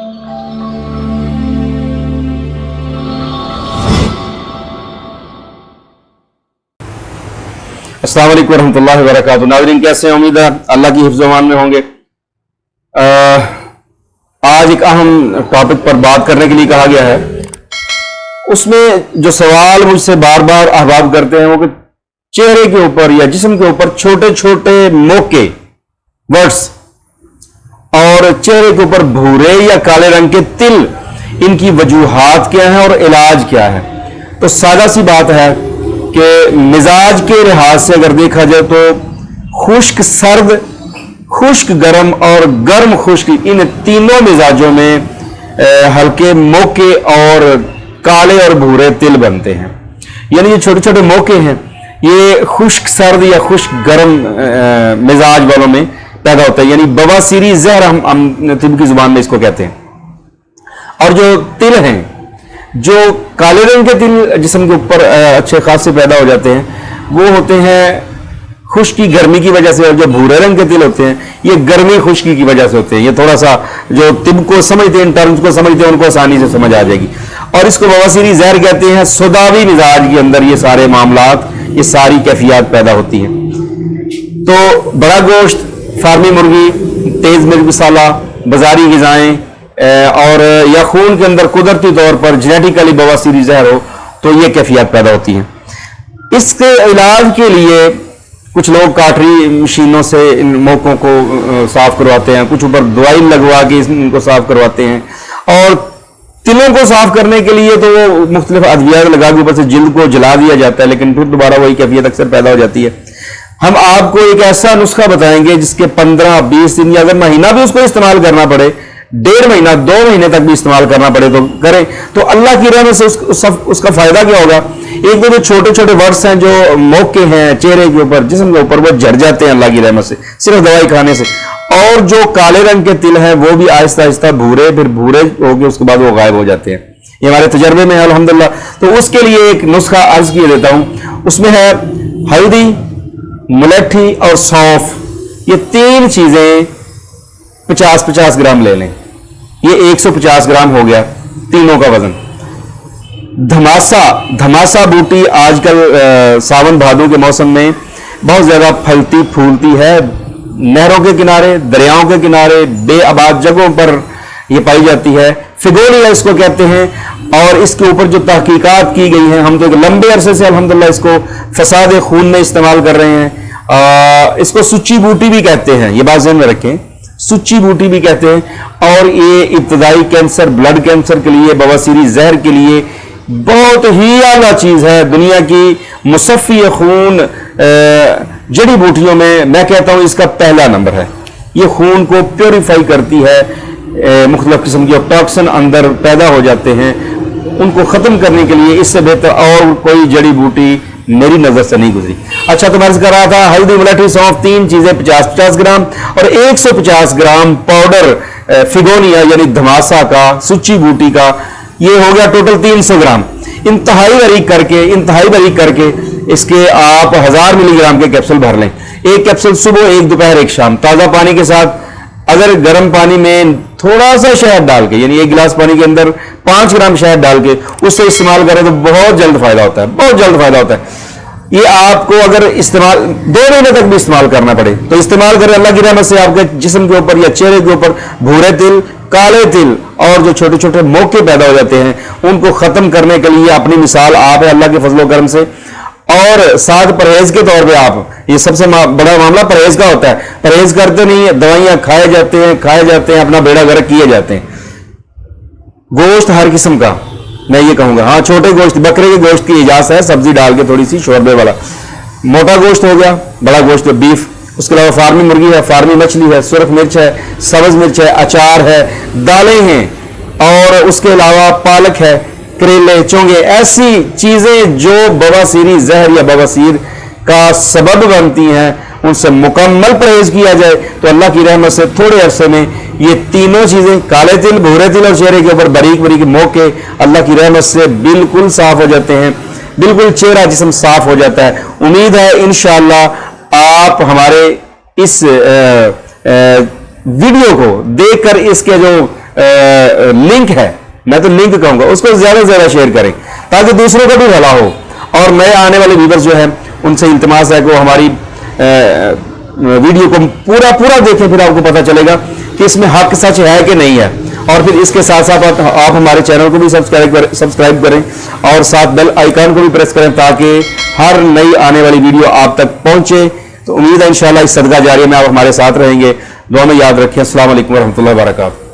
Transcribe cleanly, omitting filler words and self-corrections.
अस्सलाम वालेकुम रहमतुल्लाहि व बरकातुहू। नाज़रीन कैसे हैं? उम्मीद है अल्लाह की हिफ्ज़ अमान में होंगे। आज एक अहम टॉपिक पर बात करने के लिए कहा गया है। उसमें जो सवाल मुझसे बार बार अहबाब करते हैं वो कि चेहरे के ऊपर या जिस्म के ऊपर छोटे छोटे मोके वर्ड्स और चेहरे के ऊपर भूरे या काले रंग के तिल, इनकी वजूहात क्या है और इलाज क्या है। तो सादा सी बात है कि मिजाज के लिहाज से अगर देखा जाए तो खुश्क सर्द, खुश्क गर्म और गर्म खुश्क, इन तीनों मिजाजों में हल्के मोके और काले और भूरे तिल बनते हैं। यानी ये छोटे छोटे मोके हैं, ये खुश्क सर्द या खुश्क गर्म मिजाज वालों में पैदा होता है। यानी बवासीरी जहर हम तिब की जुबान में इसको कहते हैं। और जो तिल हैं, जो काले रंग के तिल जिस्म के ऊपर अच्छे खासे पैदा हो जाते हैं, वो होते हैं खुश्की गर्मी की वजह से। और जो भूरे रंग के तिल होते हैं ये गर्मी खुश्की की वजह से होते हैं। ये थोड़ा सा जो तिब को समझते हैं, टर्म्स को समझते हैं, उनको आसानी से समझ आ जाएगी। और इसको बवासीरी जहर कहते हैं। सुदावी मिजाज के अंदर ये सारे मामलात, ये सारी कैफियत पैदा होती हैं। तो बड़ा गोश्त, फार्मी मुर्गी, तेज मिर्च मसाला, बाजारी ग़िज़ाएं और या खून के अंदर कुदरती तौर पर जेनेटिकली बवासीरी जहर हो तो ये कैफियत पैदा होती है। इसके इलाज के लिए कुछ लोग काटरी मशीनों से इन मौकों को साफ करवाते हैं, कुछ ऊपर दवाई लगवा के इनको साफ करवाते हैं। और तिलों को साफ करने के लिए तो वो मुख्तलिफ अद्वियात लगा के ऊपर से जिल्द को जला दिया जाता है, लेकिन फिर दोबारा वही कैफियत अक्सर पैदा हो जाती है। हम आपको एक ऐसा नुस्खा बताएंगे जिसके 15-20 दिन या अगर महीना भी उसको इस्तेमाल करना पड़े, 1.5 महीना 2 महीने तक भी इस्तेमाल करना पड़े तो करें, तो अल्लाह की रहमत से उसका फायदा क्या होगा। एक तो जो छोटे छोटे वर्ड्स हैं, जो मौके हैं चेहरे के ऊपर, जिस्म के ऊपर, वो झड़ जाते हैं अल्लाह की रहमत से सिर्फ दवाई खाने से। और जो काले रंग के तिल हैं वो भी आहिस्ता आहिस्ता भूरे, फिर भूरे हो गए उसके बाद वो गायब हो जाते हैं। ये हमारे तजर्बे में है अल्हम्दुलिल्लाह। तो उसके लिए एक नुस्खा अर्ज किए देता हूँ। उसमें है हल्दी, मुलेठी और सौंफ। ये 3 चीजें 50-50 ग्राम ले लें। ये 150 ग्राम हो गया तीनों का वजन। धमासा बूटी आजकल सावन भादों के मौसम में बहुत ज्यादा फलती फूलती है। नहरों के किनारे, दरियाओं के किनारे, बेआबाद जगहों पर ये पाई जाती है। फिगोनिया इसको कहते हैं। और इसके ऊपर जो तहकीकात की गई हैं, हम तो एक लंबे अरसे से अल्हम्दुलिल्लाह इसको फसाद खून में इस्तेमाल कर रहे हैं। इसको सुच्ची बूटी भी कहते हैं, ये बात ज़हन में रखें, सुच्ची बूटी भी कहते हैं। और ये इब्तदाई कैंसर, ब्लड कैंसर के लिए, बवासीरी जहर के लिए बहुत ही आला चीज है। दुनिया की मुसफ़ी खून जड़ी बूटियों में मैं कहता हूं इसका पहला नंबर है। ये खून को प्योरीफाई करती है। मुख्तलिफ किस्म के टॉक्सिन अंदर पैदा हो जाते हैं, उनको खत्म करने के लिए इससे बेहतर और कोई जड़ी बूटी मेरी नजर से नहीं गुजरी। अच्छा, तो मैं कर रहा था हल्दी, मुलेठी, सौंफ, 3 चीजें 50-50 ग्राम और 150 ग्राम पाउडर फिगोनिया यानी धमासा का, सुच्ची बूटी का। ये हो गया टोटल 300 ग्राम। इंतहाई बारीक करके इसके आप 1000 मिलीग्राम के कैप्सूल भर लें। एक कैप्सूल सुबह, एक दोपहर, एक शाम, ताज़ा पानी के साथ। अगर गर्म पानी में थोड़ा सा शहद डाल के, यानी 1 गिलास पानी के अंदर 5 ग्राम शहद डाल के उससे इस्तेमाल करें तो बहुत जल्द फायदा होता है, बहुत जल्द फायदा होता है। ये आपको अगर इस्तेमाल 2 महीने तक भी इस्तेमाल करना पड़े तो इस्तेमाल करें। अल्लाह की रहमत से आपके जिस्म के ऊपर या चेहरे के ऊपर भूरे तिल, काले तिल और जो छोटे छोटे मोके पैदा हो जाते हैं उनको खत्म करने के लिए अपनी मिसाल आप है अल्लाह के फजलो करम से। और साथ परहेज के तौर पे आप, ये सबसे बड़ा मामला परहेज का होता है। परहेज करते नहीं है, दवाइयां खाए जाते हैं, अपना बेड़ा गर्क किए जाते हैं। गोश्त हर किस्म का मैं ये कहूंगा, हाँ छोटे गोश्त, बकरे के गोश्त की इजाजत है, सब्जी डाल के थोड़ी सी शोरबे वाला। मोटा गोश्त हो गया, बड़ा गोश्त बीफ। उसके अलावा फार्मी मुर्गी है, फार्मी मछली है, सुरख मिर्च है, सब्ज मिर्च है, अचार है, दालें हैं और उसके अलावा पालक है, करेले, चोंगे, ऐसी चीजें जो बवासीरी जहर या बवासीर का सबब बनती हैं, उनसे मुकम्मल परहेज किया जाए तो अल्लाह की रहमत से थोड़े अरसे में ये तीनों चीजें, काले तिल, भूरे तिल और चेहरे के ऊपर बारीक बारीक मोके, अल्लाह की रहमत से बिल्कुल साफ हो जाते हैं, बिल्कुल चेहरा जिस्म साफ हो जाता है। उम्मीद है इंशाअल्लाह आप हमारे इस वीडियो को देखकर इसके जो लिंक है, मैं तो लिंक कहूंगा, उसको ज्यादा से ज्यादा शेयर करें ताकि दूसरों का भी भला हो। और नए आने वाले व्यूअर्स जो है उनसे इंतमास है कि वो हमारी वीडियो को पूरा पूरा देखें, फिर आपको पता चलेगा कि इसमें हक सच है कि नहीं है। और फिर इसके साथ साथ आप हमारे चैनल को भी सब्सक्राइब करें और साथ बेल आइकन को भी प्रेस करें ताकि हर नई आने वाली वीडियो आप तक पहुंचे। तो उम्मीद है इंशाल्लाह इस सदका जारिया में आप हमारे साथ रहेंगे। दुआ में याद रखें। अस्सलाम वालेकुम रहमतुल्लाहि व बरकातहू।